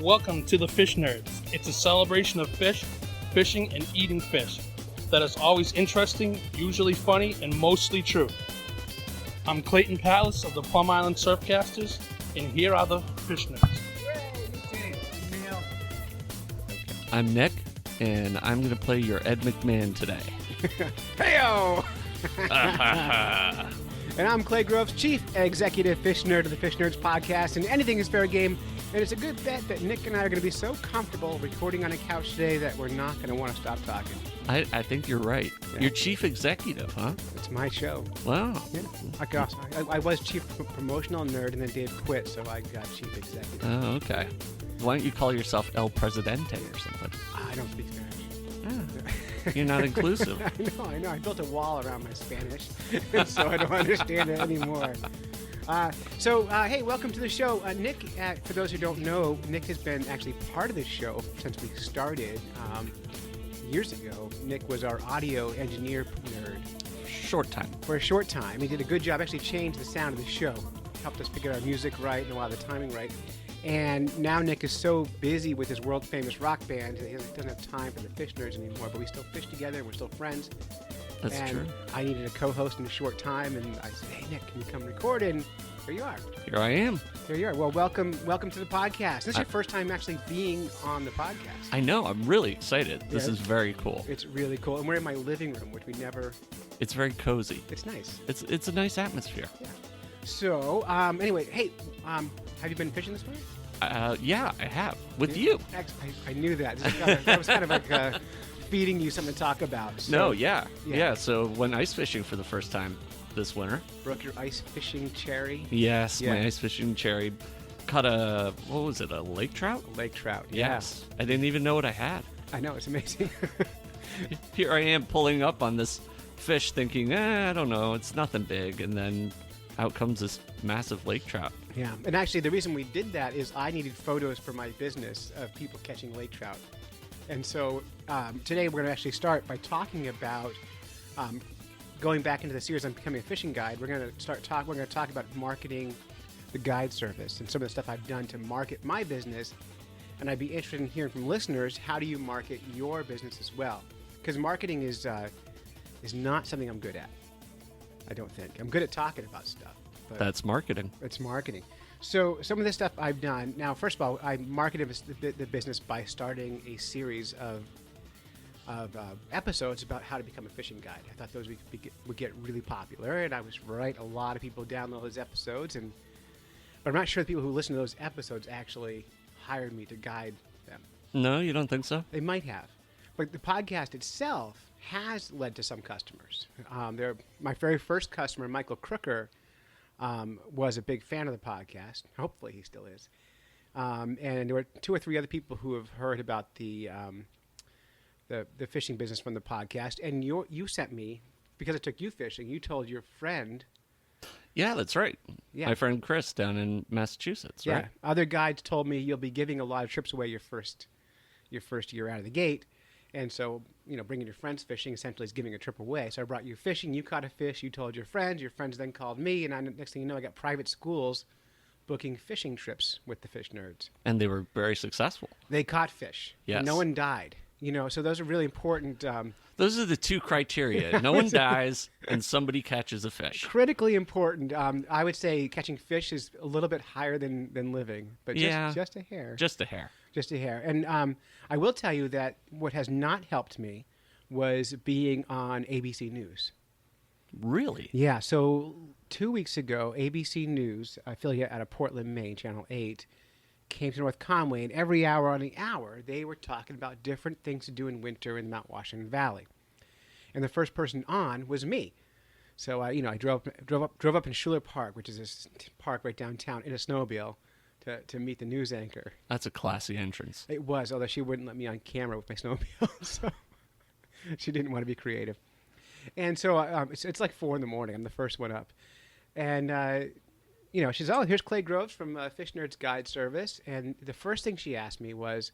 Welcome to the Fish Nerds. It's a celebration of fish, fishing, and eating fish that is always interesting, usually funny, and mostly true. I'm Clayton Palace of the Plum Island Surfcasters, and here are the Fish Nerds. I'm Nick, and I'm going to play your Ed McMahon today. Heyo! And I'm Clay Groves, Chief Executive Fish Nerd of the Fish Nerds podcast, and anything is fair game. And it's a good bet that Nick and I are going to be so comfortable recording on a couch today that we're not going to want to stop talking. I think you're right. Yeah. You're Chief Executive, huh? It's my show. Wow. Yeah. I was Chief Promotional Nerd, and then Dave quit, so I got Chief Executive. Oh, okay. Why don't you call yourself El Presidente or something? I don't speak Spanish. You're not inclusive. I know. I built a wall around my Spanish, so I don't understand it anymore. Hey, welcome to the show. Nick, for those who don't know, Nick has been actually part of this show since we started years ago. Nick was our audio engineer nerd. Short time. For a short time. He did a good job, actually changed the sound of the show. Helped us get our music right and a lot of the timing right. And now Nick is so busy with his world-famous rock band, he doesn't have time for the Fish Nerds anymore, but we still fish together and we're still friends. That's true. I needed a co-host in a short time, and I said, hey, Nick, can you come record? And here you are. Here I am. Here you are. Well, welcome to the podcast. This is your first time actually being on the podcast. I know. I'm really excited. This is very cool. It's really cool. And we're in my living room, which we never... It's very cozy. It's nice. It's a nice atmosphere. Yeah. So, anyway, hey, have you been fishing this morning? Yeah, I have. With you. I knew that. That was kind of like feeding you something to talk about. So, No, yeah. So went ice fishing for the first time this winter. Broke your ice fishing cherry? Yes, Yeah. my ice fishing cherry. Caught a lake trout? Lake trout, Yes. I didn't even know what I had. I know, it's amazing. Here I am pulling up on this fish thinking, I don't know, it's nothing big. And then out comes this massive lake trout. Yeah, and actually the reason we did that is I needed photos for my business of people catching lake trout. And so today we're going to actually start by talking about going back into the series on becoming a fishing guide. We're going to talk about marketing the guide service and some of the stuff I've done to market my business. And I'd be interested in hearing from listeners, how do you market your business as well? Because marketing is not something I'm good at. I don't think. I'm good at talking about stuff. But That's marketing. it's marketing. So some of this stuff I've done. Now, first of all, I marketed the business by starting a series of episodes about how to become a fishing guide. I thought those would get really popular, and I was right. A lot of people download those episodes, but I'm not sure the people who listen to those episodes actually hired me to guide them. No, you don't think so? They might have. But the podcast itself has led to some customers. My very first customer, Michael Crooker, was a big fan of the podcast. Hopefully he still is. And there were 2 or 3 other people who have heard about the fishing business from the podcast. And you sent me, because I took you fishing, you told your friend. Yeah, that's right. Yeah. My friend Chris down in Massachusetts, right? Yeah. Other guides told me you'll be giving a lot of trips away your first year out of the gate. And so, bringing your friends fishing essentially is giving a trip away. So I brought you fishing. You caught a fish. You told your friends then called me. And next thing you know, I got private schools booking fishing trips with the Fish Nerds. And they were very successful. They caught fish. Yes. No one died. So those are really important. Those are the 2 criteria. No one dies and somebody catches a fish. Critically important. I would say catching fish is a little bit higher than living. But just a hair. Just a hair. Just a hair. And I will tell you that what has not helped me was being on ABC News. Really? Yeah. So 2 weeks ago, ABC News, affiliate out of Portland, Maine, Channel 8, came to North Conway, and every hour on the hour, they were talking about different things to do in winter in the Mount Washington Valley. And the first person on was me. So I drove up in Schuler Park, which is this park right downtown, in a snowmobile to meet the news anchor. That's a classy entrance. It was, although she wouldn't let me on camera with my snowmobile, so she didn't want to be creative. And so it's like 4 a.m. I'm the first one up. And, she says, here's Clay Groves from Fish Nerds Guide Service. And the first thing she asked me was,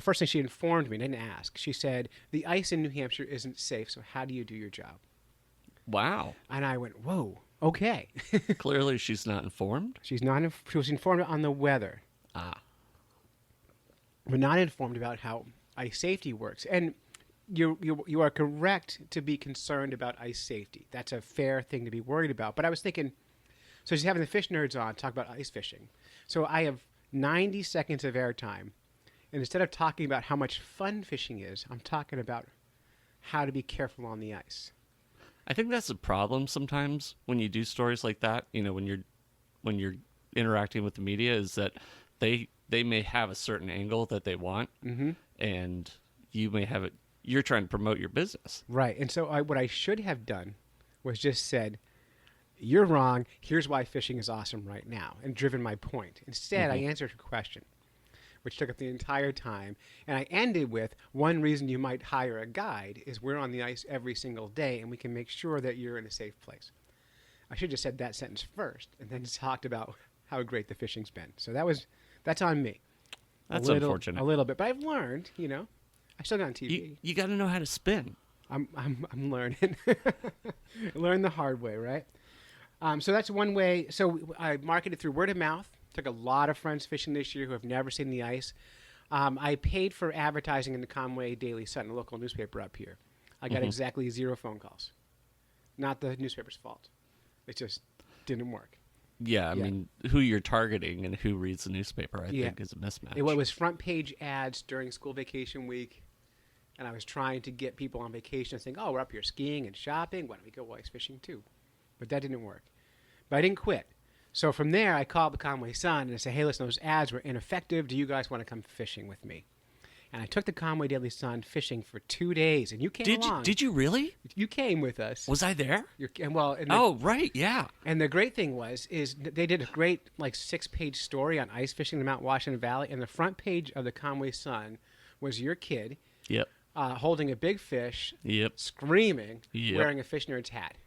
first thing she informed me, didn't ask. She said, the ice in New Hampshire isn't safe, so how do you do your job? Wow. And I went, whoa, okay. Clearly she's not informed. She was informed on the weather. Ah. we're not informed about how ice safety works. And you are correct to be concerned about ice safety. That's a fair thing to be worried about. But I was thinking, so just having the fish nerds on talk about ice fishing. So I have 90 seconds of airtime, and instead of talking about how much fun fishing is, I'm talking about how to be careful on the ice. I think that's a problem sometimes when you do stories like that. You know, when you're interacting with the media, is that they may have a certain angle that they want, and you may have it. You're trying to promote your business, Right. And so what I should have done was just said, "You're wrong. Here's why fishing is awesome right now," and driven my point. Instead, I answered her question, which took up the entire time. And I ended with, one reason you might hire a guide is we're on the ice every single day, and we can make sure that you're in a safe place. I should have just said that sentence first, and then talked about how great the fishing's been. So that's on me. That's unfortunate. A little bit, but I've learned. I still got on TV. you got to know how to spin. I'm learning. Learn the hard way, right? So that's one way. So I marketed through word of mouth. Took a lot of friends fishing this year who have never seen the ice. I paid for advertising in the Conway Daily Sun, a local newspaper up here. I got exactly 0 phone calls. Not the newspaper's fault. It just didn't work. Yeah, I mean, who you're targeting and who reads the newspaper, I think, is a mismatch. It was front page ads during school vacation week, and I was trying to get people on vacation saying, "Oh, we're up here skiing and shopping. Why don't we go ice fishing too?" But that didn't work. But I didn't quit. So from there, I called the Conway Sun and I said, "Hey, listen, those ads were ineffective. Do you guys want to come fishing with me?" And I took the Conway Daily Sun fishing for 2 days, and you came along. Did you really? You came with us. Was I there? And Right, yeah. And the great thing is they did a great 6-page story on ice fishing in the Mount Washington Valley, and the front page of the Conway Sun was your kid Yep. holding a big fish, Yep. screaming, Yep. wearing a fish nerd's hat,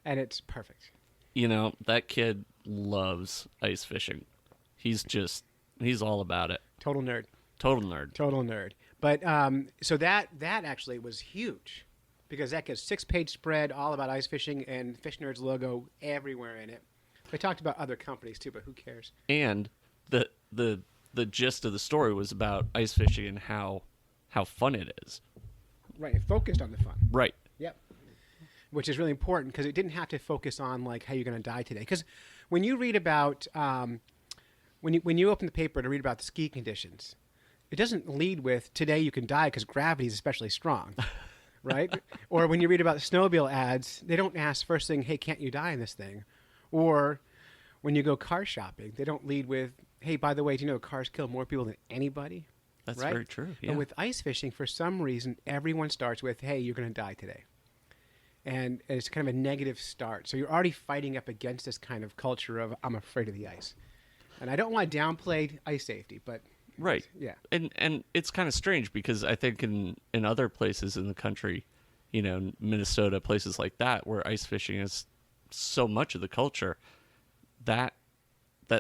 and it's perfect. You know, that kid loves ice fishing. He's all about it. Total nerd. Total nerd. Total nerd. But so that actually was huge because that gets 6-page spread all about ice fishing and Fish Nerds logo everywhere in it. They talked about other companies too, but who cares? And the gist of the story was about ice fishing and how fun it is. Right. It focused on the fun. Right. Yep. Which is really important because it didn't have to focus on how you're going to die today. Because when you read about when you open the paper to read about the ski conditions, it doesn't lead with today you can die because gravity is especially strong, right? Or when you read about the snowmobile ads, they don't ask first thing, "Hey, can't you die in this thing?" Or when you go car shopping, they don't lead with, "Hey, by the way, do you know cars kill more people than anybody?" That's right? very true. Yeah. But with ice fishing, for some reason, everyone starts with, "Hey, you're going to die today." And it's kind of a negative start. So you're already fighting up against this kind of culture of, "I'm afraid of the ice." And I don't want to downplay ice safety, but... Right. Yeah. And it's kind of strange because I think in other places in the country, Minnesota, places like that, where ice fishing is so much of the culture, that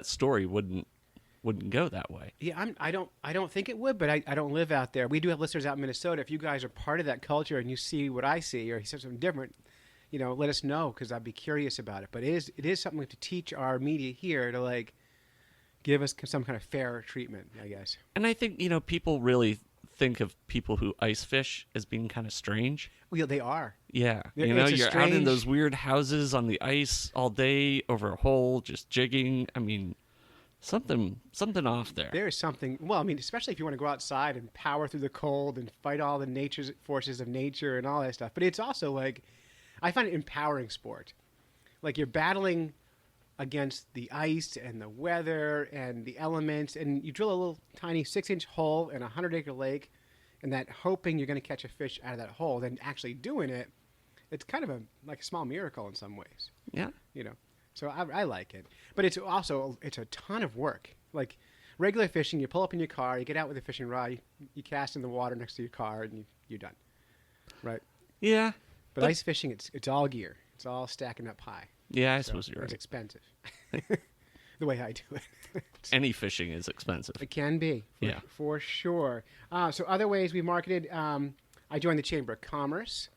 story wouldn't go that way. Yeah, I don't think it would, but I don't live out there. We do have listeners out in Minnesota. If you guys are part of that culture and you see what I see or you see something different, let us know because I'd be curious about it. But it is something to teach our media here to give us some kind of fair treatment, I guess. And I think, people really think of people who ice fish as being kind of strange. Well, they are. Yeah. It's a You're out in strange- those weird houses on the ice all day over a hole, just jigging. I mean, something off there. There is something, well, I mean, especially if you want to go outside and power through the cold and fight all the forces of nature and all that stuff. But it's also I find it empowering sport. You're battling against the ice and the weather and the elements, and you drill a little tiny 6-inch hole in a 100-acre lake, and that hoping you're going to catch a fish out of that hole, then actually doing it, it's kind of a small miracle in some ways. Yeah. So I like it, but it's a ton of work. Regular fishing, you pull up in your car, you get out with a fishing rod, you cast in the water next to your car, and you're done, right? Yeah. But ice fishing, it's all gear, it's all stacking up high. Yeah, I suppose you're It's right. expensive. The way I do it. Any fishing is expensive. It can be, for sure. So other ways we marketed, I joined the Chamber of Commerce,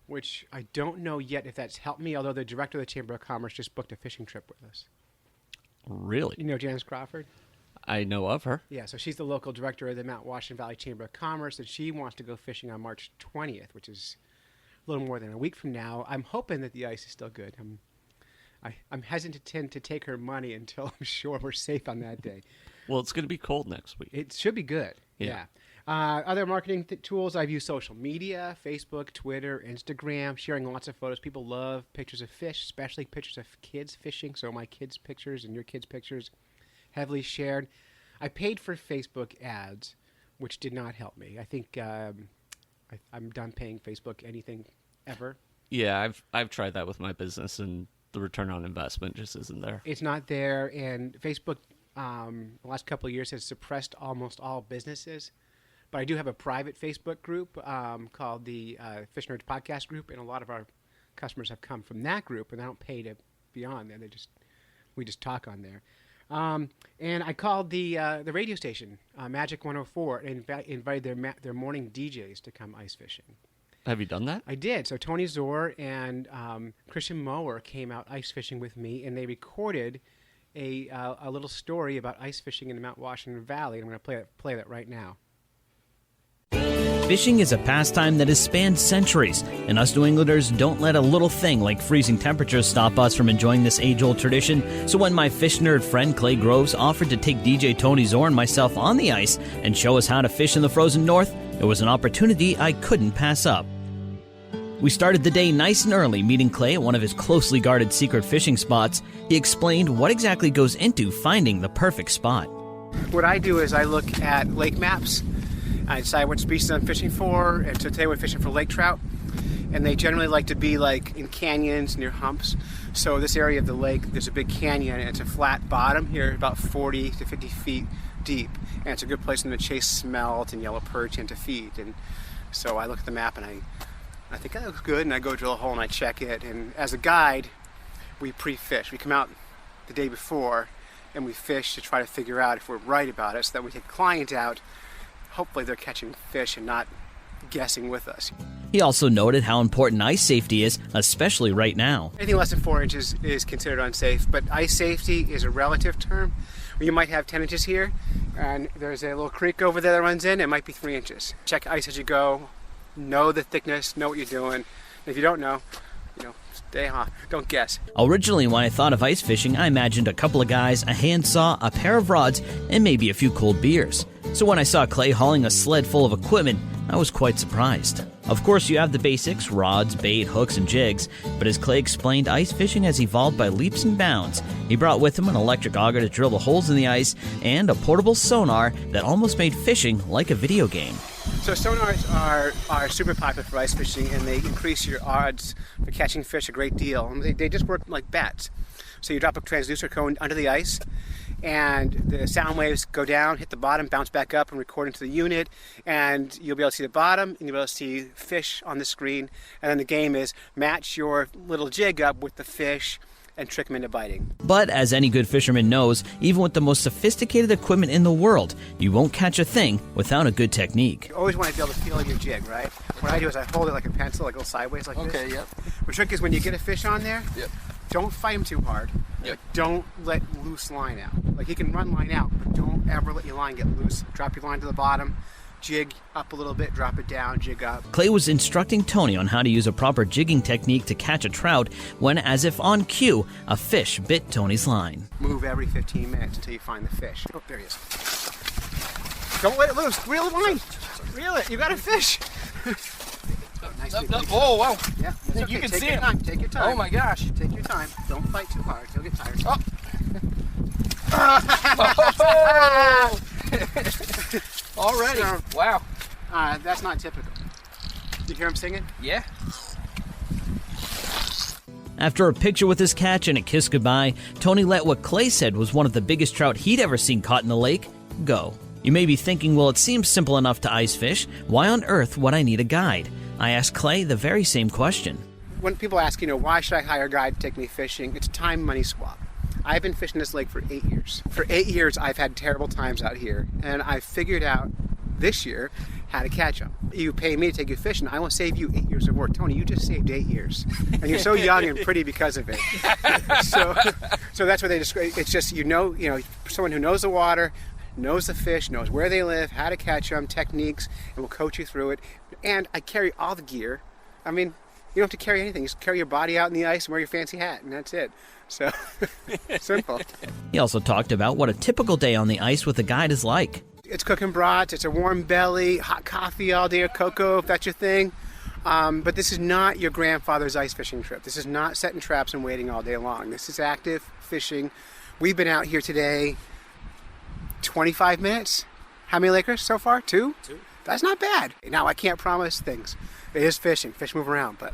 which I don't know yet if that's helped me, although the director of the Chamber of Commerce just booked a fishing trip with us. Really? You know Janice Crawford? I know of her. Yeah, so she's the local director of the Mount Washington Valley Chamber of Commerce, and she wants to go fishing on March 20th, which is a little more than a week from now. I'm hoping that the ice is still good. I'm hesitant to take her money until I'm sure we're safe on that day. Well, it's going to be cold next week. It should be good. Yeah. Other marketing tools, I've used social media, Facebook, Twitter, Instagram, sharing lots of photos. People love pictures of fish, especially pictures of kids fishing. So my kids' pictures and your kids' pictures heavily shared. I paid for Facebook ads, which did not help me. I think I'm done paying Facebook anything ever. Yeah, I've tried that with my business, and the return on investment just isn't there. It's not there, and Facebook the last couple of years has suppressed almost all businesses. But I do have a private Facebook group called the Fish Nerds Podcast Group, and a lot of our customers have come from that group, and I don't pay to be on there. We just talk on there. And I called the radio station, Magic 104, and invited their morning DJs to come ice fishing. Have you done that? I did. So Tony Zor and Christian Mower came out ice fishing with me, and they recorded a little story about ice fishing in the Mount Washington Valley. And I'm going to play that right now. Fishing is a pastime that has spanned centuries, and us New Englanders don't let a little thing like freezing temperatures stop us from enjoying this age-old tradition. So when my fish nerd friend Clay Groves offered to take DJ Tony Zor and myself on the ice and show us how to fish in the frozen north, it was an opportunity I couldn't pass up. We started the day nice and early, meeting Clay at one of his closely guarded secret fishing spots. He explained what exactly goes into finding the perfect spot. What I do is I look at lake maps. I decide what species I'm fishing for, and so today we're fishing for lake trout, and they generally like to be like in canyons near humps. So this area of the lake, there's a big canyon, and it's a flat bottom here, about 40 to 50 feet deep, and it's a good place for them to chase smelt and yellow perch and to feed. And so I look at the map and I think that looks good, and I go drill a hole and I check it. And as a guide, we pre-fish. We come out the day before and we fish to try to figure out if we're right about it, so that we take the client out. Hopefully they're catching fish and not guessing with us. He also noted how important ice safety is, especially right now. Anything less than 4 inches is considered unsafe, but ice safety is a relative term. You might have 10 inches here, and there's a little creek over there that runs in. It might be 3 inches. Check ice as you go. Know the thickness. Know what you're doing. If you don't know, stay on. Don't guess. Originally, when I thought of ice fishing, I imagined a couple of guys, a handsaw, a pair of rods, and maybe a few cold beers. So when I saw Clay hauling a sled full of equipment, I was quite surprised. Of course, you have the basics, rods, bait, hooks, and jigs, but as Clay explained, ice fishing has evolved by leaps and bounds. He brought with him an electric auger to drill the holes in the ice, and a portable sonar that almost made fishing like a video game. So sonars are super popular for ice fishing, and they increase your odds for catching fish a great deal. And they just work like bats. So you drop a transducer cone under the ice, and the sound waves go down, hit the bottom, bounce back up, and record into the unit, and you'll be able to see the bottom, and you'll be able to see fish on the screen. And then the game is match your little jig up with the fish and trick them into biting. But as any good fisherman knows, even with the most sophisticated equipment in the world, you won't catch a thing without a good technique. You always want to be able to feel your jig, right? What I do is I hold it like a pencil, like go sideways like this. Okay, yep. The trick is when you get a fish on there, Yep. don't fight him too hard. Yep. Don't let loose line out. Like, he can run line out, but don't ever let your line get loose. Drop your line to the bottom, jig up a little bit, drop it down, jig up. Clay was instructing Tony on how to use a proper jigging technique to catch a trout when, as if on cue, a fish bit Tony's line. Move every 15 minutes until you find the fish. Oh, there he is. Don't let it loose. Reel the line. Reel it. You got a fish. Nice. Oh, wow. Yeah, that's okay. You can Take see your him. time. Take your time. Oh, my gosh. Take your time. Don't fight too hard. He'll get tired. Oh. Already. Wow. That's not typical. You hear him singing? Yeah. After a picture with his catch and a kiss goodbye, Tony let what Clay said was one of the biggest trout he'd ever seen caught in the lake go. You may be thinking, well, it seems simple enough to ice fish. Why on earth would I need a guide? I asked Clay the very same question. When people ask, why should I hire a guide to take me fishing? It's a time-money swap. I've been fishing this lake for 8 years. For 8 years, I've had terrible times out here, and I figured out this year how to catch them. You pay me to take you fishing, I will save you 8 years of work. Tony, you just saved 8 years. And you're so young and pretty because of it. So that's what they describe. It's just, someone who knows the water, knows the fish, knows where they live, how to catch them, techniques, and will coach you through it. And I carry all the gear. I mean, you don't have to carry anything. Just carry your body out in the ice and wear your fancy hat, and that's it. So, simple. He also talked about what a typical day on the ice with a guide is like. It's cooking brats, it's a warm belly, hot coffee all day, or cocoa, if that's your thing. But this is not your grandfather's ice fishing trip. This is not setting traps and waiting all day long. This is active fishing. We've been out here today 25 minutes. How many Lakers so far? Two? That's not bad. Now, I can't promise things. It is fishing. Fish move around, but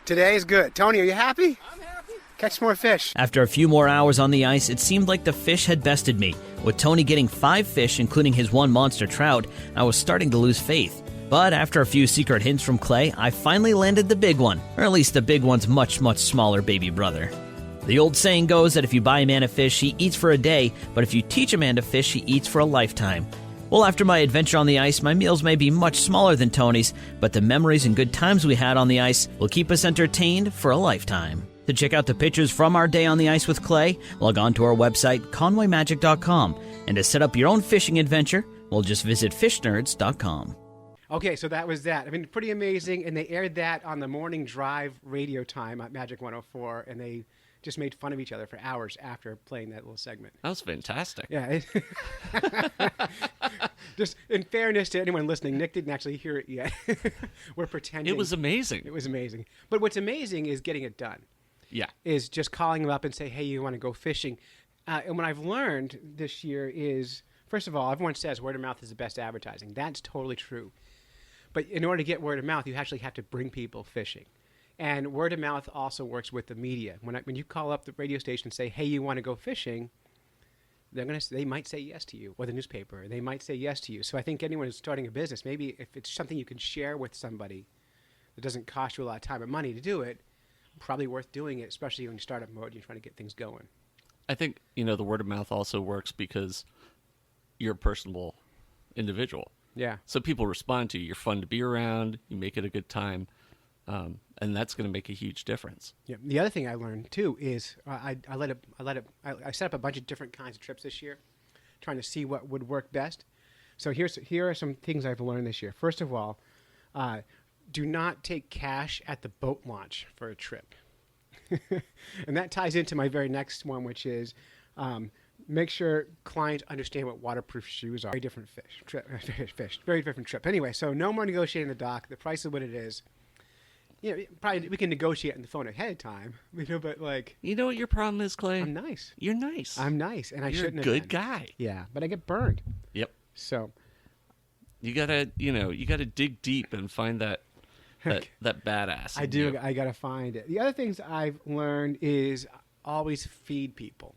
today is good. Tony, are you happy? I'm happy. Catch some more fish. After a few more hours on the ice, it seemed like the fish had bested me. With Tony getting 5 fish, including his one monster trout, I was starting to lose faith. But after a few secret hints from Clay, I finally landed the big one, or at least the big one's much, much smaller baby brother. The old saying goes that if you buy a man a fish, he eats for a day, but if you teach a man to fish, he eats for a lifetime. Well, after my adventure on the ice, my meals may be much smaller than Tony's, but the memories and good times we had on the ice will keep us entertained for a lifetime. To check out the pictures from our day on the ice with Clay, log on to our website, conwaymagic.com, and to set up your own fishing adventure, we'll just visit fishnerds.com. Okay, so that was that. I mean, pretty amazing, and they aired that on the morning drive radio time at Magic 104, and they just made fun of each other for hours after playing that little segment. That was fantastic. Yeah. Just in fairness to anyone listening, Nick didn't actually hear it yet. We're pretending. It was amazing. It was amazing. But what's amazing is getting it done. Yeah. Is just calling them up and say, hey, you want to go fishing? And what I've learned this year is, first of all, everyone says word of mouth is the best advertising. That's totally true. But in order to get word of mouth, you actually have to bring people fishing. And word of mouth also works with the media. When you call up the radio station and say, hey, you want to go fishing, they might say yes to you, or the newspaper. They might say yes to you. So I think anyone who's starting a business, maybe if it's something you can share with somebody that doesn't cost you a lot of time and money to do it, probably worth doing it, especially when you start up mode and you're trying to get things going. I think, the word of mouth also works because you're a personable individual. Yeah. So people respond to you. You're fun to be around. You make it a good time. And that's going to make a huge difference. Yeah. The other thing I learned too is I set up a bunch of different kinds of trips this year, trying to see what would work best. So here are some things I've learned this year. First of all, do not take cash at the boat launch for a trip, and that ties into my very next one, which is make sure clients understand what waterproof shoes are. Very different very different trip. Anyway, so no more negotiating the dock. The price is what it is. Probably we can negotiate on the phone ahead of time, but like... You know what your problem is, Clay? I'm nice. You're nice. I'm nice, and I shouldn't have You're a good been. guy. Yeah, but I get burned. Yep. So... You gotta dig deep and find that badass. I do. I gotta find it. The other things I've learned is always feed people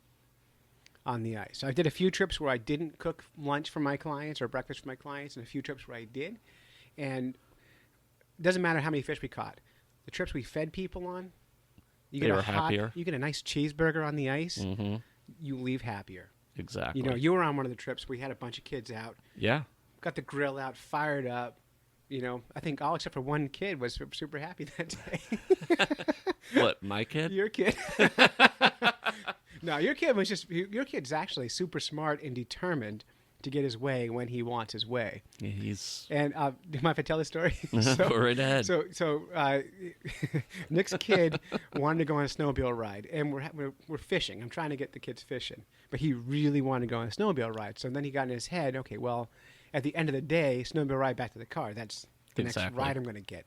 on the ice. So I did a few trips where I didn't cook lunch for my clients or breakfast for my clients, and a few trips where I did. And it doesn't matter how many fish we caught. The trips we fed people on, They were happier. You get a nice cheeseburger on the ice, Mm-hmm. you leave happier. Exactly. You were on one of the trips. We had a bunch of kids out. Yeah. Got the grill out, fired up. I think all except for one kid was super happy that day. What, my kid? Your kid. No, your kid's actually super smart and determined to get his way when he wants his way. Yeah, he's... And do you mind if I tell the story? Go right ahead. So Nick's kid wanted to go on a snowmobile ride, and we're fishing. I'm trying to get the kids fishing, but he really wanted to go on a snowmobile ride. So then he got in his head, okay, well, at the end of the day, snowmobile ride back to the car. That's the next ride I'm going to get.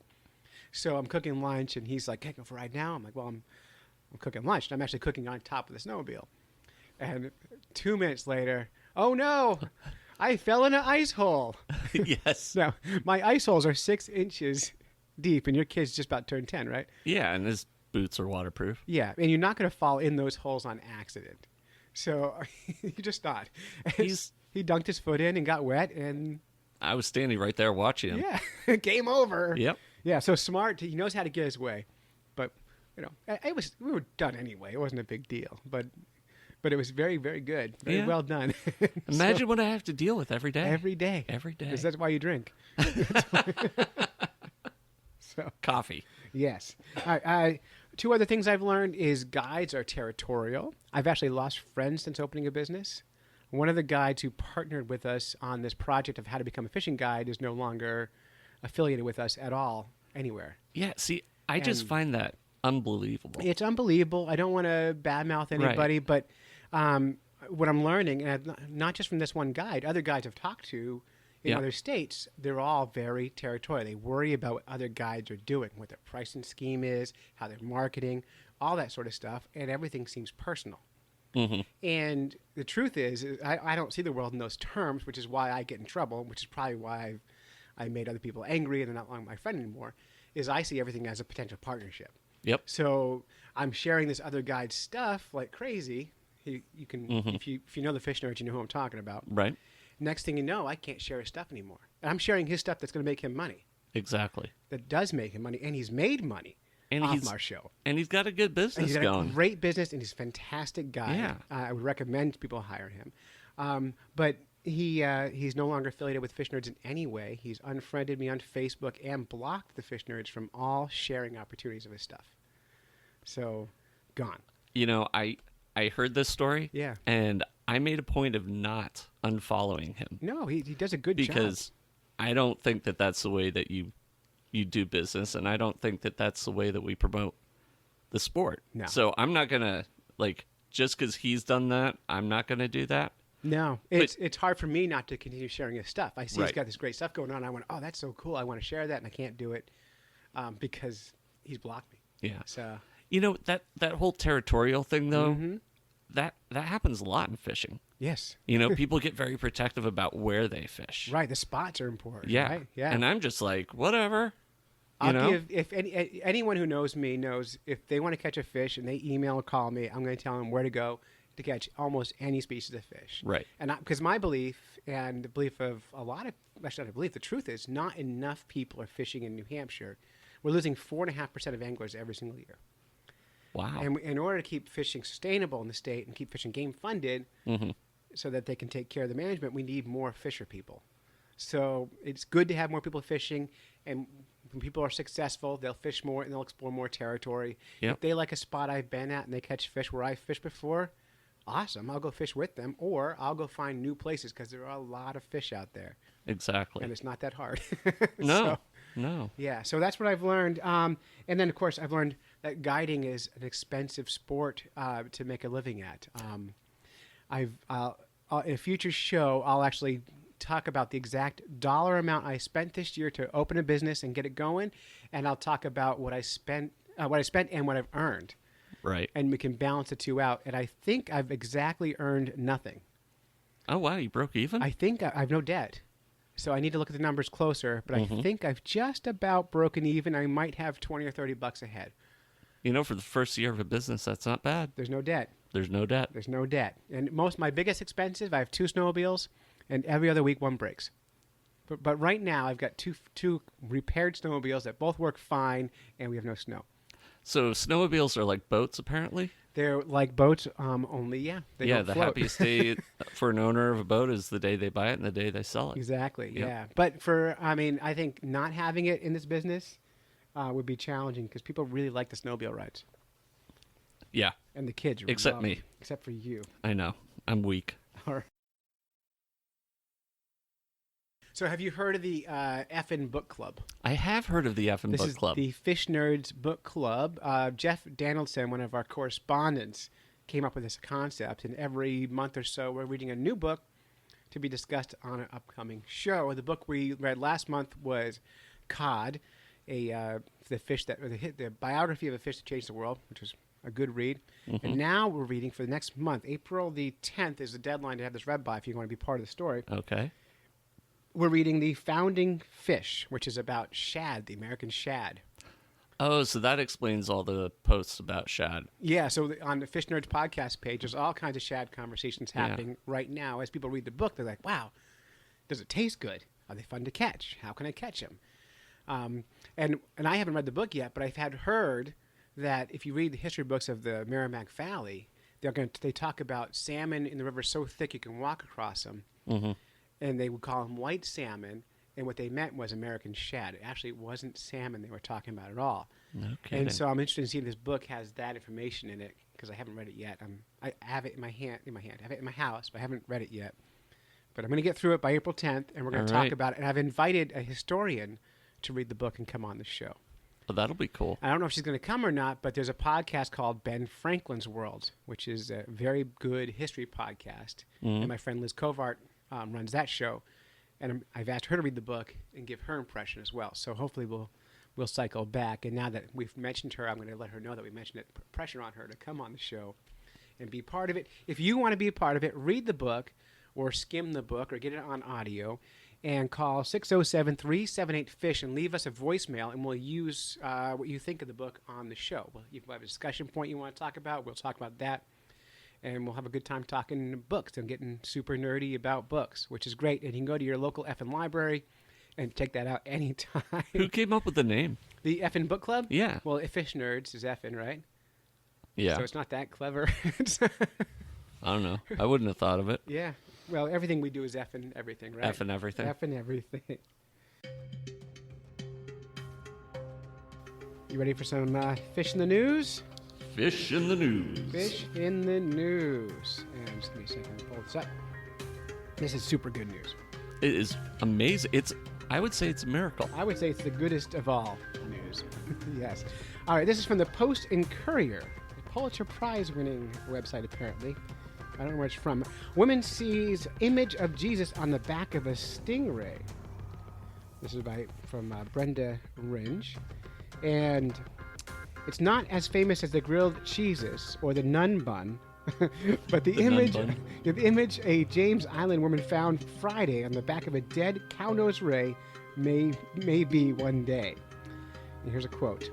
So I'm cooking lunch, and he's like, "Can I go for a ride now?" I'm like, "Well, I'm cooking lunch. And I'm actually cooking on top of the snowmobile." And 2 minutes later, oh no, I fell in an ice hole. Yes. Now, my ice holes are 6 inches deep, and your kid's just about turned 10, right? Yeah, and his boots are waterproof. Yeah, and you're not going to fall in those holes on accident. So you're just not. He dunked his foot in and got wet, and... I was standing right there watching him. Yeah, game over. Yep. Yeah, so smart. He knows how to get his way. But, we were done anyway. It wasn't a big deal. But it was very, very good. Very well done. Imagine what I have to deal with every day. Every day. Every day. Because that's why you drink. Coffee. Yes. All right, 2 other things I've learned is guides are territorial. I've actually lost friends since opening a business. one of the guides who partnered with us on this project of how to become a fishing guide is no longer affiliated with us at all anywhere. Yeah, see, I just And- find that unbelievable. It's unbelievable. I don't want to badmouth anybody, but what I'm learning, and not just from this one guide, other guides I've talked to in Yeah. other states, they're all very territorial. They worry about what other guides are doing, what their pricing scheme is, how they're marketing, all that sort of stuff, and everything seems personal. And the truth is I don't see the world in those terms, which is why I get in trouble, which is probably why I made other people angry and they're not long my friend anymore, is I see everything as a potential partnership. Yep. So I'm sharing this other guy's stuff like crazy. You can, if you know the fish nerds, you know who I'm talking about. Right. Next thing you know, I can't share his stuff anymore. And I'm sharing his stuff that's going to make him money. Exactly. That does make him money, and he's made money And off he's our show. and he's got a good And business he's got going. a great business, and he's a fantastic guy. Yeah. I would recommend people hire him. But he's no longer affiliated with Fish Nerds in any way. He's unfriended me on Facebook and blocked the Fish Nerds from all sharing opportunities of his stuff. So, gone. You know, I heard this story. Yeah. And I made a point of not unfollowing him No, he does a good job. because I don't think that that's the way that you do business, and I don't think that that's the way that we promote the sport. No. So I'm not gonna just because he's done that, I'm not gonna do that. No, it's hard for me not to continue sharing his stuff. I see he's Right. got this great stuff going on. I went, oh, that's so cool. I want to share that, and I can't do it because he's blocked me. Yeah. So You know, that whole territorial thing though, Mm-hmm. that happens a lot in fishing. yes, You know, people get very protective about where they fish. right. The spots are important. Yeah. right? Yeah. And I'm just like, whatever. I'll know? give if anyone who knows me knows if they want to catch a fish and they email or call me, I'm going to tell them where to go to catch almost any species of fish. Right. And because my belief and the belief of a lot of actually not a belief, the truth is not enough people are fishing in New Hampshire. We're losing 4.5% of anglers every single year. Wow. And in order to keep fishing sustainable in the state and keep fishing game funded so that they can take care of the management, we need more fisher people. So it's good to have more people fishing. And when people are successful, they'll fish more and they'll explore more territory. Yep. If they like a spot I've been at and they catch fish where I fished before, awesome. I'll go fish with them. Or I'll go find new places because there are a lot of fish out there. Exactly. And it's not that hard. No. So, No. yeah, so that's what I've learned. And then, of course, I've learned that guiding is an expensive sport to make a living at. In a future show, I'll actually talk about the exact dollar amount I spent this year to open a business and get it going, and I'll talk about what I spent and what I've earned, Right. and we can balance the two out. And I think I've exactly earned nothing. Oh wow, you broke even? I think I have no debt. So I need to look at the numbers closer, but I think I've just about broken even. I might have 20 or 30 bucks ahead. You know, for the first year of a business, that's not bad. There's no debt. There's no debt. There's no debt. And my biggest expenses, I have 2 snowmobiles, and every other week one breaks. But right now I've got two repaired snowmobiles that both work fine, and we have no snow. So snowmobiles are like boats, apparently. They're like boats, only they Yeah, don't the float. happiest day for an owner of a boat is the day they buy it and the day they sell it. Exactly. Yep. Yeah. But I think not having it in this business would be challenging because people really like the snowmobile rides, Yeah, and the kids Except love me. them, except for you. I know. I'm weak. All right. So have you heard of the Effin Book Club? I have heard of the Effin This Book is Club. the Fish Nerds Book Club. Jeff Danielson, one of our correspondents, came up with this concept, and every month or so we're reading a new book to be discussed on an upcoming show. The book we read last month was Cod, the biography of a fish that changed the world, which was a good read. And now we're reading for the next month. April the 10th is the deadline to have this read by if you want to be part of the story. Okay. We're reading The Founding Fish, which is about shad, the American shad. Oh, so that explains all the posts about shad. Yeah, so on the Fish Nerds podcast page, there's all kinds of shad conversations happening right now. As people read the book, they're like, wow, does it taste good? Are they fun to catch? How can I catch them? And I haven't read the book yet, but I've had heard that if you read the history books of the Merrimack Valley, they talk about salmon in the river so thick you can walk across them. Mm-hmm. And they would call them white salmon, and what they meant was American shad. Actually, it wasn't salmon they were talking about at all. No kidding. And so I'm interested in seeing if this book has that information in it, because I haven't read it yet. I have it in my hand. I have it in my house, but I haven't read it yet. But I'm going to get through it by April 10th, and we're going to All talk right. about it. And I've invited a historian to read the book and come on the show. Well, that'll be cool. I don't know if she's going to come or not, but there's a podcast called Ben Franklin's World, which is a very good history podcast. And my friend Liz Covart runs that show. And I've asked her to read the book and give her impression as well. So hopefully we'll cycle back. And now that we've mentioned her, I'm going to let her know that we mentioned it, put pressure on her to come on the show and be part of it. If you want to be a part of it, read the book or skim the book or get it on audio and call 607-378-FISH and leave us a voicemail, and we'll use what you think of the book on the show. Well, you have a discussion point you want to talk about, we'll talk about that. And we'll have a good time talking books and getting super nerdy about books, which is great. And you can go to your local effing library and check that out anytime. Who came up with the name? The effing book club? Yeah. Well, Fish Nerds is effing, right? Yeah. So it's not that clever. I don't know. I wouldn't have thought of it. Yeah. Well, everything we do is effing everything, right? Effing everything. Effing everything. You ready for some fish in the news? Fish in the news. Fish in the news. And just give me a second to pull this up. This is super good news. It is amazing. I would say it's a miracle. I would say it's the goodest of all news. Yes. All right, this is from the Post and Courier, a Pulitzer Prize winning website, apparently. I don't know where it's from. Woman sees image of Jesus on the back of a stingray. This is from Brenda Ringe. And it's not as famous as the grilled cheeses or the nun bun, but the image a James Island woman found Friday on the back of a dead cow-nosed ray may be one day. And here's a quote.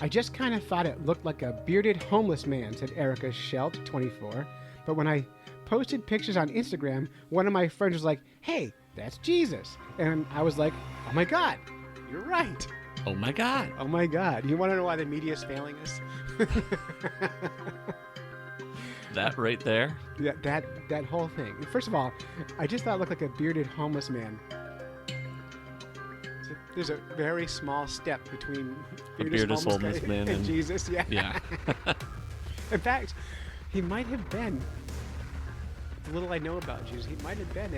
I just kind of thought it looked like a bearded homeless man, said Erica Schelt, 24. But when I posted pictures on Instagram, one of my friends was like, hey, that's Jesus. And I was like, oh my God, you're right. Oh my God. Oh my God. You want to know why the media is failing us? That right there. Yeah, that whole thing. First of all, I just thought it looked like a bearded homeless man. There's a very small step between bearded homeless guy man and Jesus. Yeah. Yeah. In fact, he might have been. The little I know about Jesus, he might have been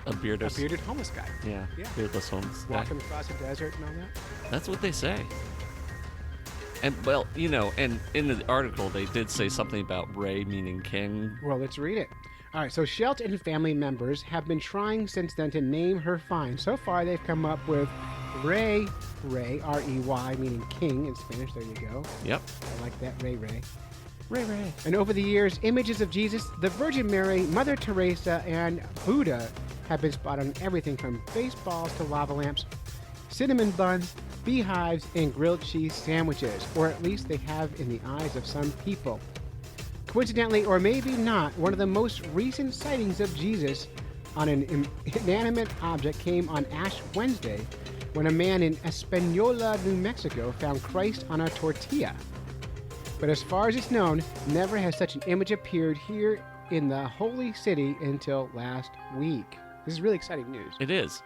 A bearded. a bearded homeless guy. Yeah. Yeah. Beardless homeless guy. Walking across the desert and all that. That's what they say. And well, and in the article they did say something about Ray meaning king. Well, let's read it. All right, so Schelt and family members have been trying since then to name her find. So far, they've come up with Ray, R-E-Y, meaning king in Spanish. There you go. Yep. I like that, Ray. Ray. And over the years, images of Jesus, the Virgin Mary, Mother Teresa, and Buddha have been spotted on everything from baseballs to lava lamps, cinnamon buns, beehives, and grilled cheese sandwiches, or at least they have in the eyes of some people. Coincidentally, or maybe not, one of the most recent sightings of Jesus on an inanimate object came on Ash Wednesday when a man in Espanola, New Mexico found Christ on a tortilla. But as far as it's known, never has such an image appeared here in the holy city until last week. This is really exciting news. It is.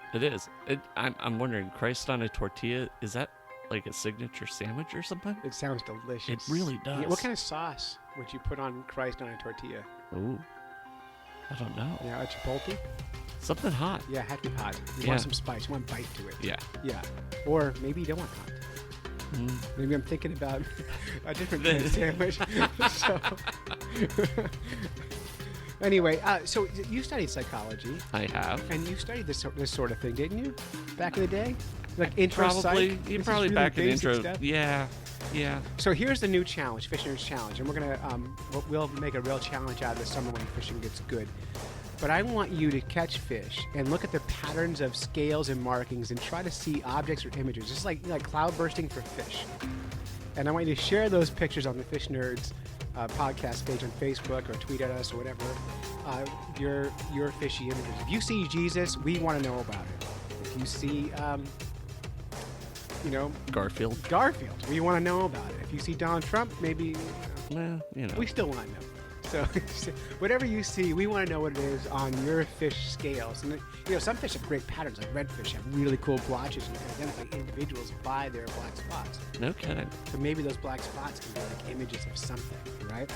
I'm wondering, Christ on a tortilla, is that like a signature sandwich or something? It sounds delicious. It really does. Yeah, what kind of sauce would you put on Christ on a tortilla? Ooh. I don't know. Yeah, a chipotle? Something hot. Yeah, it had to be hot. You Yeah. want some spice. You want bite to it. Yeah. Yeah. Or maybe you don't want hot. Maybe I'm thinking about a different kind of sandwich. So, anyway, so you studied psychology, I have. and you studied this sort of thing, didn't you? Back in the day, like intro Probably. psych. You This is probably really back in basic intro. stuff. Yeah. So here's the new challenge, Fisher's Challenge, and we're gonna we'll make a real challenge out of this summer when fishing gets good. But I want you to catch fish and look at the patterns of scales and markings and try to see objects or images, just like cloud bursting for fish. And I want you to share those pictures on the Fish Nerds podcast page on Facebook or tweet at us or whatever. Your fishy images. If you see Jesus, we want to know about it. If you see, Garfield. Garfield, we want to know about it. If you see Donald Trump, maybe Well, we still want to know. So whatever you see, we want to know what it is on your fish scales. And some fish have great patterns, like redfish have really cool blotches, and you can identify individuals by their black spots. No kidding. So maybe those black spots can be like images of something, right?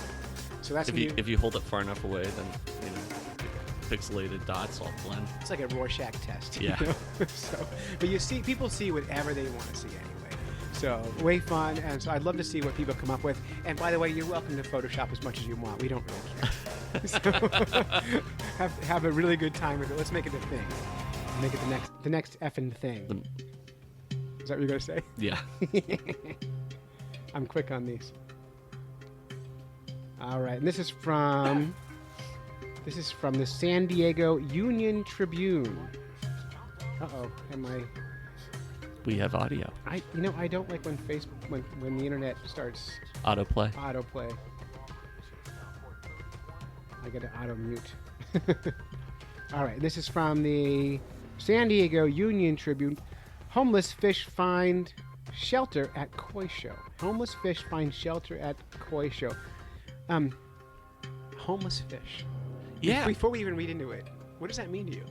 So that's If you hold it far enough away, then pixelated dots all blend. it's like a Rorschach test. Yeah. But people see whatever they want to see anyway. So way fun, and so I'd love to see what people come up with. And by the way, you're welcome to Photoshop as much as you want. We don't really care. So have a really good time with it. Let's make it a thing. Make it the next effing thing. Is that what you're gonna say? Yeah. I'm quick on these. All right, and this is from the San Diego Union Tribune. Uh-oh, We have audio. I don't like when when the internet starts Autoplay. autoplay. I got to auto mute. All right, this is from the San Diego Union Tribune. Homeless fish find shelter at koi show. Homeless fish find shelter at koi show. Homeless fish. Yeah. Before we even read into it, what does that mean to you?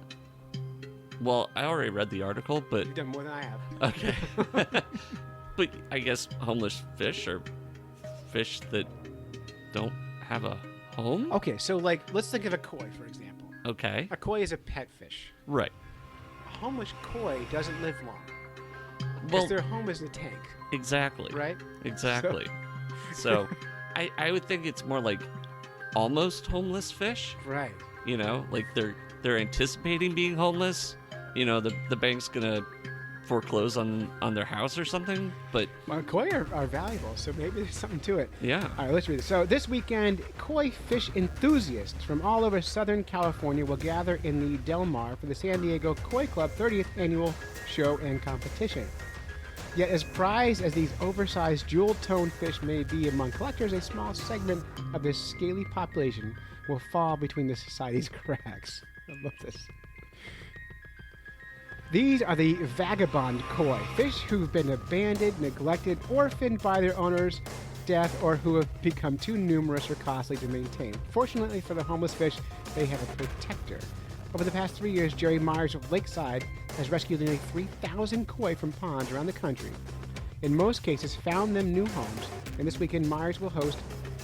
Well, I already read the article, but You've done more than I have. okay. But I guess homeless fish are fish that don't have a home. Okay, so let's think of a koi, for example. Okay. A koi is a pet fish. Right. A homeless koi doesn't live long. Because Well, their home is the tank, exactly. right? Exactly. So, I would think it's more like almost homeless fish. Right. Like they're anticipating being homeless. The bank's gonna foreclose on their house or something. But Well, koi are valuable, so maybe there's something to it. yeah. All right, let's read this. So this weekend, koi fish enthusiasts from all over Southern California will gather in the Del Mar for the San Diego Koi Club 30th annual show and competition. Yet as prized as these oversized jewel-toned fish may be among collectors, a small segment of this scaly population will fall between the society's cracks. I love this. These are the vagabond koi, fish who've been abandoned, neglected, orphaned by their owners' death, or who have become too numerous or costly to maintain. Fortunately for the homeless fish, they have a protector. Over the past 3 years, Jerry Myers of Lakeside has rescued nearly 3,000 koi from ponds around the country. In most cases, found them new homes, and this weekend Myers will host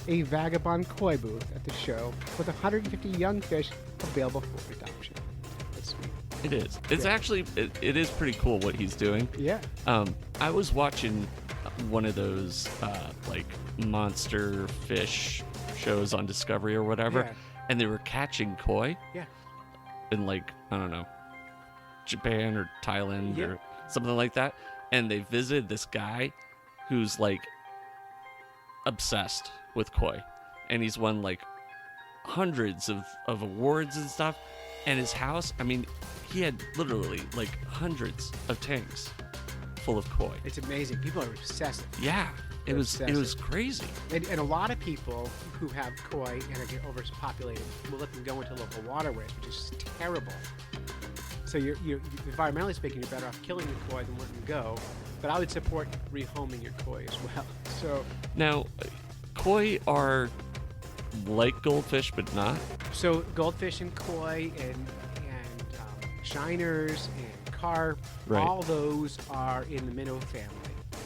a vagabond koi booth at the show with 150 young fish available for adoption. That's sweet. It is. It's actually it is pretty cool what he's doing. Yeah. I was watching one of those like monster fish shows on Discovery or whatever, Yeah. and they were catching koi Yeah. in like I don't know, Japan or Thailand Yeah. or something like that, and they visited this guy who's like obsessed with koi, and he's won like hundreds of awards and stuff, and his house, I mean, he had literally like hundreds of tanks full of koi. It's amazing. People are obsessive. Yeah, it They're was obsessive. crazy. And a lot of people who have koi and are get overpopulated will let them go into local waterways, which is terrible. So you're environmentally speaking, you're better off killing the koi than letting them go. But I would support rehoming your koi as well. So Now, koi are like goldfish, but not. So goldfish and koi and shiners and carp, Right. all those are in the minnow family.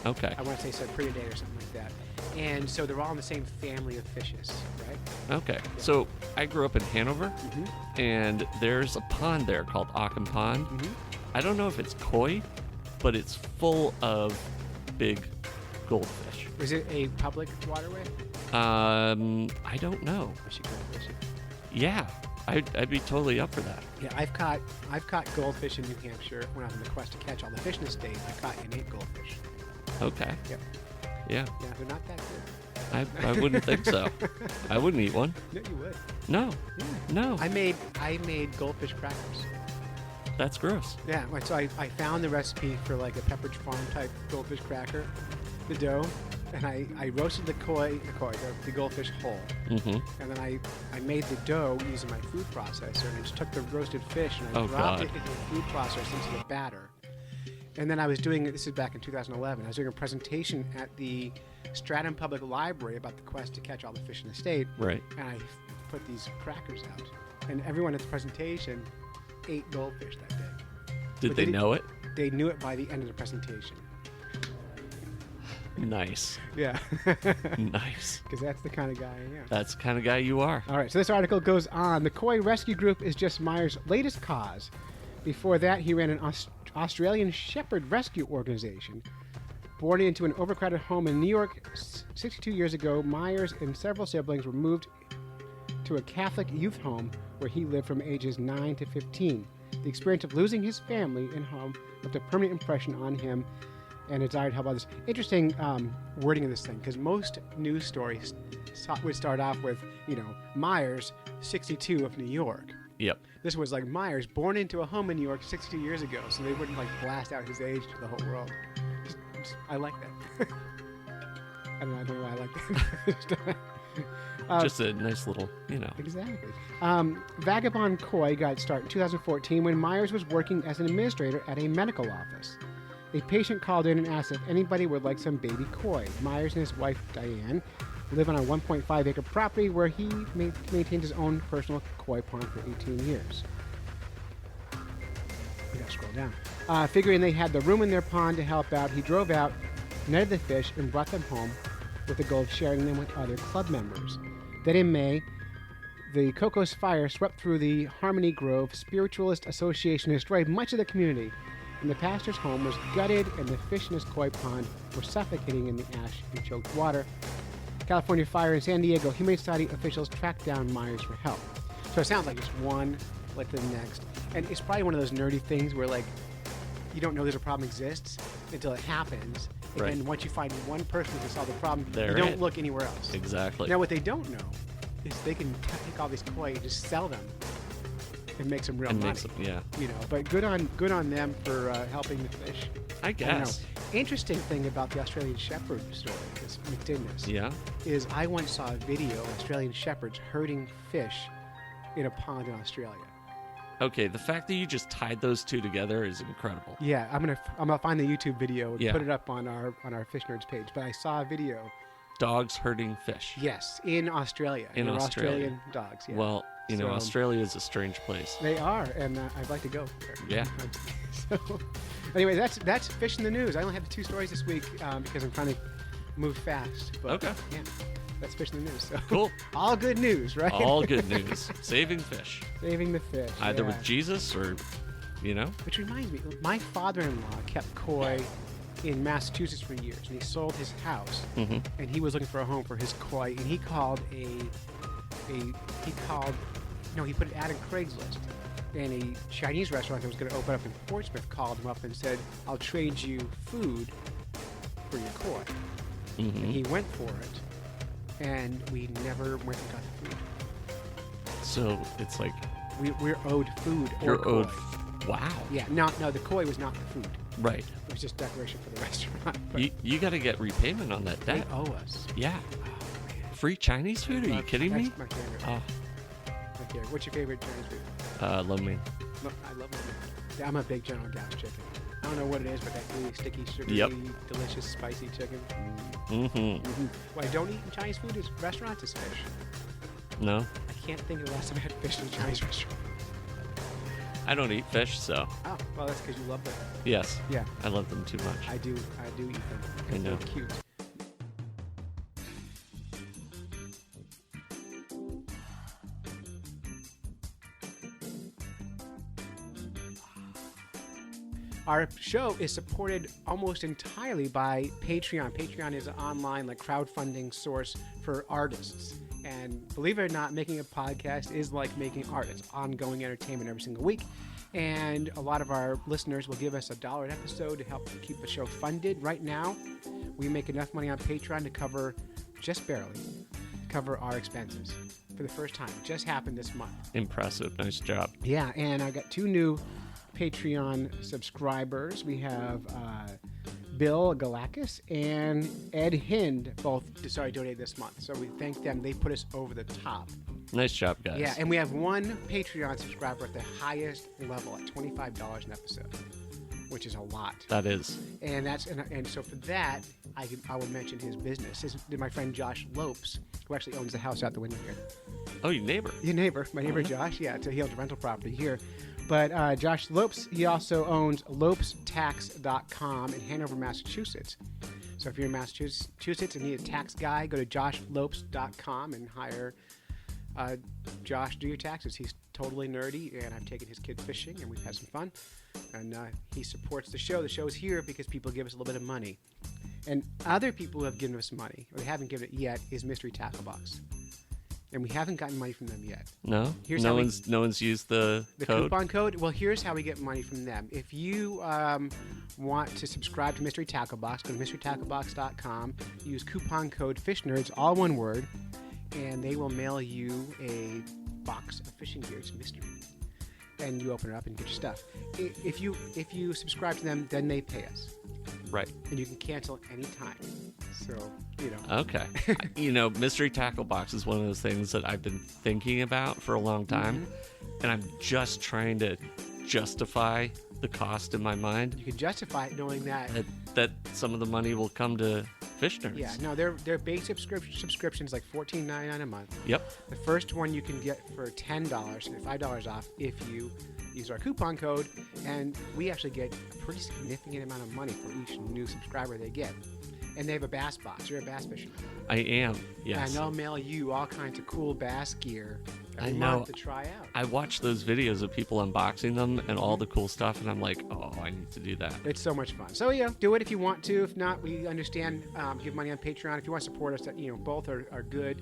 Okay. I want to say Cyprinidae or something like that. And so they're all in the same family of fishes, right? Okay. So I grew up in Hanover, Mm-hmm. and there's a pond there called Ockham Pond. Mm-hmm. I don't know if it's koi, but it's full of big goldfish. Is it a public waterway? I don't know. We should go fishing. Yeah, I'd be totally up for that. Yeah, I've caught goldfish in New Hampshire when I was on the quest to catch all the fish in the state. I caught and ate goldfish. Okay. Yep. Yeah, Yeah, they're not that good. I wouldn't think so. I wouldn't eat one. No, you would. No, Yeah. no, I made goldfish crackers. that's gross. Yeah, so I found the recipe for like a Pepperidge Farm type goldfish cracker, the dough, and I roasted the goldfish whole. Mm-hmm. And then I made the dough using my food processor, and I just took the roasted fish and I Oh, dropped God. it into the food processor into the batter. And then I was doing, this is back in 2011, I was doing a presentation at the Stratham Public Library about the quest to catch all the fish in the state. Right. And I put these crackers out, and everyone at the presentation ate goldfish that day. Did But they they know it? They knew it by the end of the presentation. Nice. Yeah, Nice. because that's the kind of guy I am. That's the kind of guy you are. All right, so this article goes on. The Koi Rescue Group is just Myers' latest cause. Before that, he ran an Australian Shepherd Rescue Organization. Born into an overcrowded home in New York 62 years ago, Myers and several siblings were moved to a Catholic youth home where he lived from ages 9 to 15. The experience of losing his family and home left a permanent impression on him and a desire to help others. Interesting wording of this thing, because most news stories would start off with, Myers, 62 of New York. Yep. This was like Myers, born into a home in New York 62 years ago, so they wouldn't blast out his age to the whole world. I like that. I don't know why I like that. Just a nice little, Exactly. Vagabond Koi got its start in 2014 when Myers was working as an administrator at a medical office. A patient called in and asked if anybody would like some baby koi. Myers and his wife, Diane, live on a 1.5-acre property where he maintains his own personal koi pond for 18 years. We gotta scroll down. Figuring they had the room in their pond to help out, he drove out, netted the fish, and brought them home with the goal of sharing them with other club members. Then in May, the Cocos Fire swept through the Harmony Grove Spiritualist Association and destroyed much of the community. And the pastor's home was gutted, and the fish in his koi pond were suffocating in the ash and choked water. California Fire in San Diego, Humane Society officials tracked down Myers for help. So it sounds like it's one like the next. And it's probably one of those nerdy things where, you don't know there's a problem exists until it happens. And Right. then once you find one person who can solve the problem, They're you don't it. look anywhere else. Exactly. Now, what they don't know is they can take all these koi and just sell them and make some real and money. makes them, yeah. But good on them for helping the fish. I I don't know. guess. Interesting thing about the Australian Shepherd story, this mixed in this, Yeah. is I once saw a video of Australian Shepherds herding fish in a pond in Australia. Okay, the fact that you just tied those two together is incredible. Yeah, I'm gonna find the YouTube video and Yeah. put it up on our Fish Nerds page. But I saw a video. Dogs herding fish. Yes, in Australia. In They're Australia. Australian dogs. Yeah. Well, So- Australia is a strange place. They are, and I'd like to go there. Yeah. So, anyway, that's Fish in the News. I only have 2 stories this week because I'm trying to move fast. But, Okay. Yeah, that's Fish in the News. So Cool. all good news, right? All good news. Saving fish. Saving the fish. Either yeah. with Jesus or, Which reminds me, my father-in-law kept koi in Massachusetts for years, and he sold his house, Mhm. and he was looking for a home for his koi, and he put an ad in Craigslist, and a Chinese restaurant that was going to open up in Portsmouth called him up and said, "I'll trade you food for your koi." And Mhm. he went for it, and we never went and got the food. So it's like We're owed food. or you're owed. koi. Wow. Yeah, no, the koi was not the food. Right. It was just decoration for the restaurant. But You got to get repayment on that they debt. owe us. Yeah. Oh, man. Free Chinese food? Are you kidding me? That's my favorite. Oh, My favorite. What's your favorite Chinese food? lo mein. No, I love it. Yeah, I'm a big General Gas chicken. I don't know what it is, but that really sticky, sugary, Yep. delicious, spicy chicken. Mm-hmm. What I don't eat in Chinese food is restaurants is fish. No, I can't think of the last time I had fish in a Chinese restaurant. I don't eat fish, so Oh, well, that's because you love them. yes, Yeah, I love them too much. I do eat them. I know. They're cute. Our show is supported almost entirely by Patreon. Patreon is an online crowdfunding source for artists. And believe it or not, making a podcast is like making art. It's ongoing entertainment every single week. And a lot of our listeners will give us $1 an episode to help keep the show funded. Right now, we make enough money on Patreon to cover, just barely, cover our expenses for the first time. It just happened this month. Impressive. Nice job. Yeah, and I got 2 new Patreon subscribers. We have Bill Galakis and Ed Hind both donated this month. So we thank them. They put us over the top. Nice job, guys. Yeah, and we have 1 Patreon subscriber at the highest level at $25 an episode. which is a lot. That is. And so for that, I will mention his business. My friend Josh Lopes, who actually owns the house out the window here. Oh, your neighbor. Your neighbor, my neighbor Josh. Yeah, so he owns a rental property here. But Josh Lopes, he also owns lopestax.com in Hanover, Massachusetts. So if you're in Massachusetts and need a tax guy, go to joshlopes.com and hire Josh to do your taxes. He's totally nerdy, and I've taken his kid fishing, and we've had some fun. And he supports the show. The show's here because people give us a little bit of money. And other people who have given us money, or they haven't given it yet, is Mystery Tackle Box. And we haven't gotten money from them yet. No? Here's no how one's used the code? Coupon code? Well, here's how we get money from them. If you want to subscribe to Mystery Tackle Box, go to mysterytacklebox.com, use coupon code FishNerds, all one word, and they will mail you a box of fishing gear. It's mystery. And you open it up and get your stuff. If you subscribe to them, then they pay us. Right. And you can cancel anytime. So, Okay. Mystery Tackle Box is one of those things that I've been thinking about for a long time. And I'm just trying to justify the cost in my mind. You can justify it knowing that That some of the money will come to Fish Nerds. Yeah, no, their base subscription is like $14.99 a month. Yep. The first one you can get for $10 and $5 off if you use our coupon code, and we actually get a pretty significant amount of money for each new subscriber they get. And they have a bass box. You're a bass fisherman. I am, yes. And they'll mail you all kinds of cool bass gear every I know. month to try out. I watch those videos of people unboxing them and all the cool stuff, and I'm like, oh, I need to do that. It's so much fun. So, do it if you want to. If not, we understand. Give money on Patreon. If you want to support us, both are good.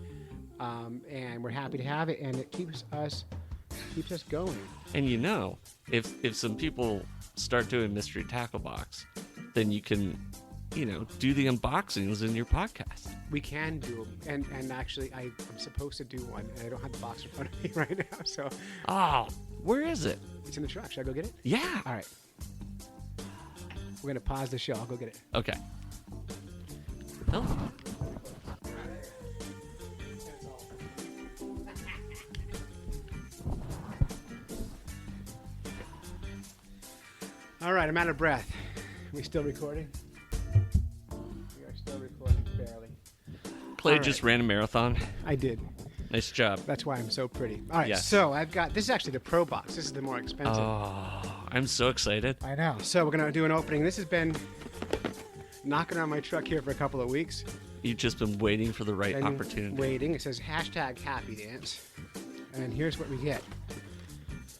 And we're happy to have it, and it keeps us going. And if some people start doing Mystery Tackle Box, then you can, do the unboxings in your podcast. We can do them, and actually, I'm supposed to do one, and I don't have the box in front of me right now. So, where is it? It's in the truck. Should I go get it? Yeah. All right. We're gonna pause the show. I'll go get it. Okay. Oh. All right, I'm out of breath. Are we still recording? We are still recording, barely. Clay All right. just ran a marathon. I did. Nice job. That's why I'm so pretty. All right, Yes. so this is actually the Pro Box. This is the more expensive. Oh, I'm so excited. I know. So we're going to do an opening. This has been knocking on my truck here for a couple of weeks. You've just been waiting for the right And opportunity. Waiting. It says #HappyDance. And here's what we get.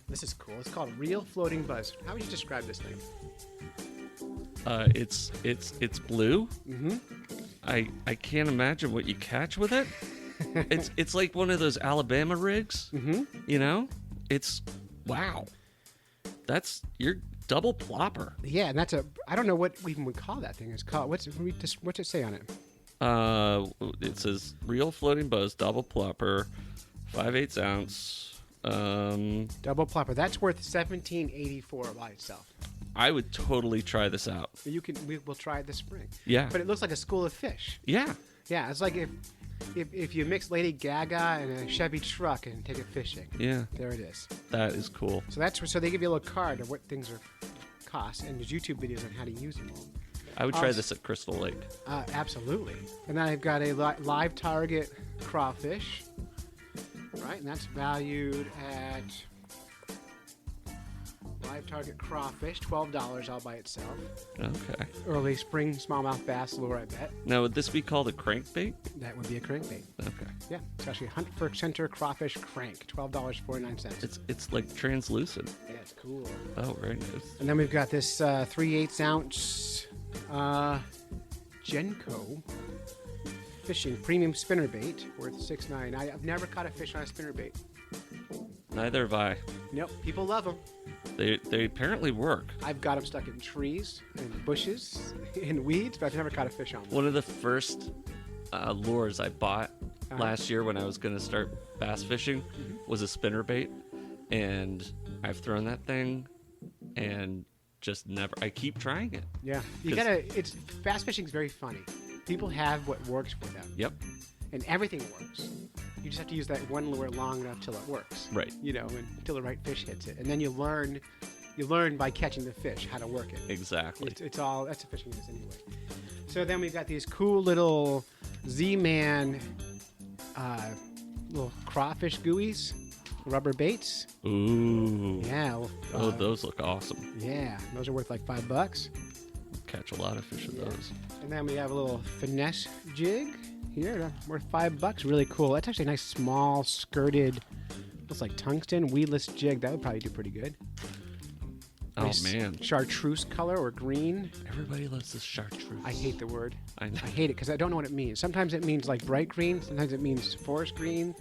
This is cool. It's called Real Floating Buzz. How would you describe this thing? It's blue. Mm-hmm. I can't imagine what you catch with it. It's like one of those Alabama rigs. Mm-hmm. It's wow. That's your double plopper. Yeah, and I don't know what we even would call that thing. It's called, what's it say on it? It says Real Floating Buzz double plopper, 5/8 ounce. Double plopper. That's worth $17.84 by itself. I would totally try this out. We'll try it this spring. Yeah. But it looks like a school of fish. Yeah. Yeah, it's like if you mix Lady Gaga and a Chevy truck and take it fishing. Yeah. There it is. That is cool. So they give you a little card of what things cost and there's YouTube videos on how to use them. I would try this at Crystal Lake. Absolutely. And then I've got a live target crawfish. Right, and that's valued at live target crawfish, $12 all by itself. Okay. Early spring smallmouth bass lure, I bet. Now, would this be called a crankbait? That would be a crankbait. Okay. Yeah, it's actually Hunt for Center Crawfish Crank, $12.49. It's like translucent. Yeah, it's cool. Oh, very nice. And then we've got this 3/8 ounce Genco fishing premium spinnerbait worth $6.99. I've never caught a fish on a spinnerbait. Neither have I. Nope, people love them. They apparently work. I've got them stuck in trees and bushes and weeds, but I've never caught a fish on them. One of the first lures I bought last year when I was going to start bass fishing was a spinnerbait, and I've thrown that thing and just never. I keep trying it. Yeah, bass fishing is very funny. People have what works for them. Yep. And everything works. You just have to use that one lure long enough till it works. Right. Until the right fish hits it. And then you learn you learn by catching the fish how to work it. Exactly. It's all that's a fishing is anyway. So then we've got these cool little Z-Man little crawfish gooeys, rubber baits. Ooh. Yeah. Well, Oh, those look awesome. yeah, those are worth like $5. Catch a lot of fish with those. And then we have a little finesse jig here, worth $5. Really cool. That's actually a nice small skirted, looks like tungsten weedless jig. That would probably do pretty good. Oh, Nice man. chartreuse color or green. Everybody loves this chartreuse. I hate the word. I know. I hate it because I don't know what it means. Sometimes it means like bright green. Sometimes it means forest green.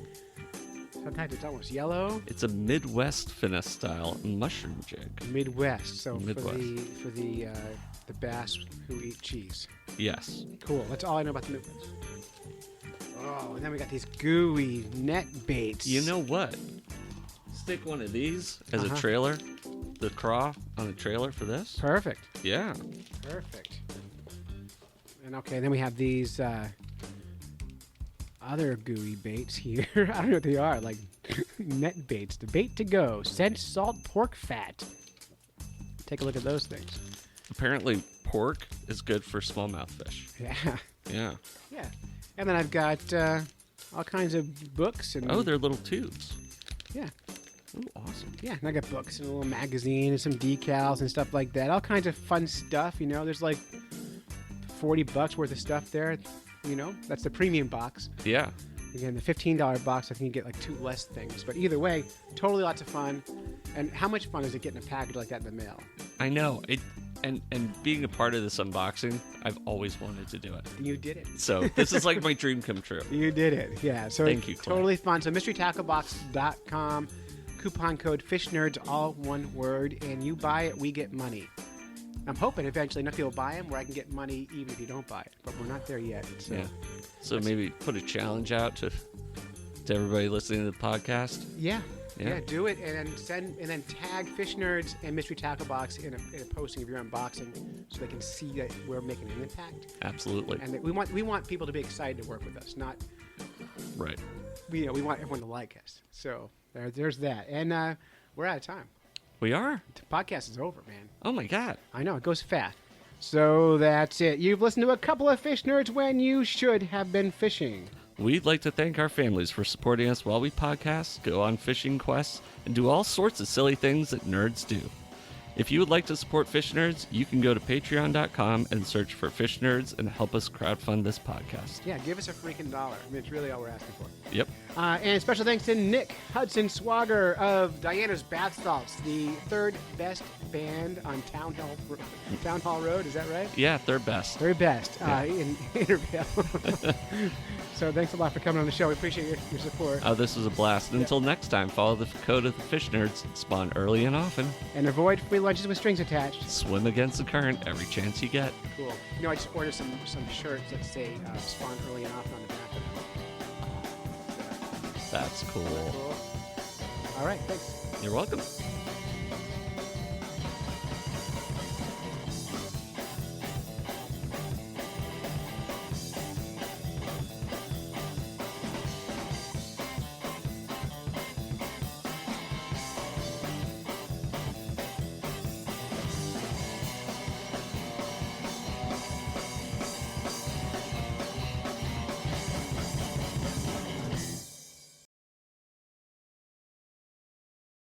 Sometimes it's almost yellow. It's a Midwest finesse style mushroom jig. Midwest. So Midwest. for the bass who eat cheese. Yes. Cool. That's all I know about the Midwest. Oh, and then we got these gooey net baits. You know what? Stick one of these as a trailer. The craw on a trailer for this. Perfect. Yeah. Perfect. And okay, then we have these other gooey baits here. I don't know what they are. Like net baits. The bait to go. Scent salt pork fat. Take a look at those things. Apparently, pork is good for smallmouth fish. Yeah. Yeah. Yeah. And then I've got all kinds of books and Oh, they're little tubes. yeah. Ooh, awesome. Yeah, and I got books and a little magazine and some decals and stuff like that. All kinds of fun stuff, you know. There's like $40 worth of stuff there, you know. That's the premium box. Yeah. Again, the $15 box, I think you get like 2 less things. But either way, totally lots of fun. And how much fun is it getting a package like that in the mail? I know. And being a part of this unboxing, I've always wanted to do it. You did it. So this is like my dream come true. You did it. Yeah. So Thank you, Clay. totally fun. So mysterytacklebox.com, coupon code FishNerds, all one word, and you buy it, we get money. I'm hoping eventually enough people buy them where I can get money even if you don't buy it, but we're not there yet. So. Yeah. So maybe put a challenge out to everybody listening to the podcast. Yeah. Yeah. Yeah, do it and then tag Fish Nerds and Mystery Tackle Box in a posting of your unboxing so they can see that we're making an impact. Absolutely. And that we want people to be excited to work with us, not Right. we want everyone to like us. So there's that. And we're out of time. We are? The podcast is over, man. Oh my God. I know, it goes fast. So that's it. You've listened to a couple of Fish Nerds when you should have been fishing. We'd like to thank our families for supporting us while we podcast, go on fishing quests, and do all sorts of silly things that nerds do. If you would like to support Fish Nerds, you can go to patreon.com and search for Fish Nerds and help us crowdfund this podcast. Yeah, give us a freaking $1. I mean, it's really all we're asking for. Yep. And special thanks to Nick Hudson Swagger of Diana's Bath Salts, the third best band on Town Hall Road. Is that right? Yeah, they're best. Third best in Intervale. So thanks a lot for coming on the show. We appreciate your support. This was a blast. Until next time, follow the code of the Fish Nerds, spawn early and often, And avoid free lunches with strings attached. swim against the current every chance you get. Cool. You know, I just ordered some shirts that say spawn early and often on the back of them. That's cool. Cool. All right, thanks. You're welcome.